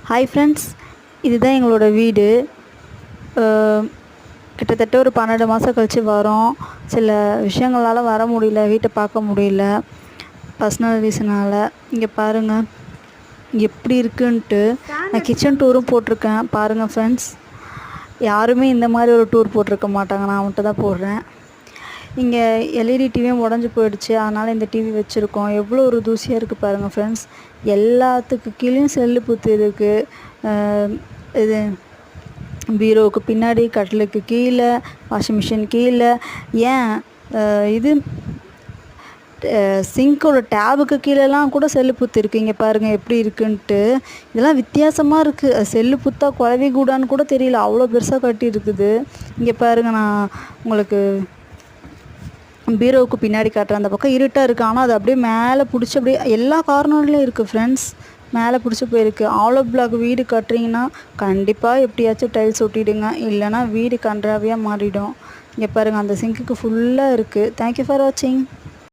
Hi friends, இதுதான் எங்களோட வீடு. கிட்டத்தட்ட ஒரு 12 மாதம் கழித்து வரோம். சில விஷயங்களால் வர முடியல, வீட்டை பார்க்க முடியல, பர்சனல் ரீசனால். இங்கே பாருங்கள் எப்படி இருக்குன்ட்டு. நான் கிச்சன் டூரும் போட்டிருக்கேன் பாருங்கள் ஃப்ரெண்ட்ஸ். யாருமே இந்த மாதிரி ஒரு டூர் போட்டிருக்க மாட்டாங்க, நான் மட்டும் தான் போடுறேன். இங்கே எல்இடி டிவியும் உடஞ்சி போயிடுச்சு, அதனால் இந்த டிவி வச்சுருக்கோம். எவ்வளோ ஒரு தூசியாக இருக்குது பாருங்கள் ஃப்ரெண்ட்ஸ். எல்லாத்துக்கு கீழேயும் செல்லு புத்து இருக்குது. இது பீரோவுக்கு பின்னாடி, கட்டிலுக்கு கீழே, வாஷிங் மிஷின் கீழே, ஏன் இது சிங்க்கோட டேபுக்கு கீழேலாம் கூட செல்லு புத்து இருக்குது. இங்கே பாருங்கள் எப்படி இருக்குன்ட்டு. இதெல்லாம் வித்தியாசமாக இருக்குது. செல்லு புத்தா குழவி கூடான்னு கூட தெரியல, அவ்வளோ பெருசாக கட்டி இருக்குது. இங்கே பாருங்கள், நான் உங்களுக்கு பீரோவுக்கு பின்னாடி காட்டுறேன். அந்த பக்கம் இருட்டாக இருக்குது, ஆனால் அது அப்படியே மேலே பிடிச்சி அப்படியே எல்லா கார்னர்லேயும் இருக்குது ஃப்ரெண்ட்ஸ். மேலே பிடிச்சி போயிருக்கு. ஆலோ பிளாக் வீடு கட்டுறீங்கன்னா கண்டிப்பாக எப்படியாச்சும் டைல்ஸ் ஒட்டிடுங்க, இல்லைனா வீடு கன்றாவியாக மாறிடும். இங்கே பாருங்கள், அந்த சிங்க்குக்கு ஃபுல்லாக இருக்குது. தேங்க்யூ ஃபார் வாட்சிங்.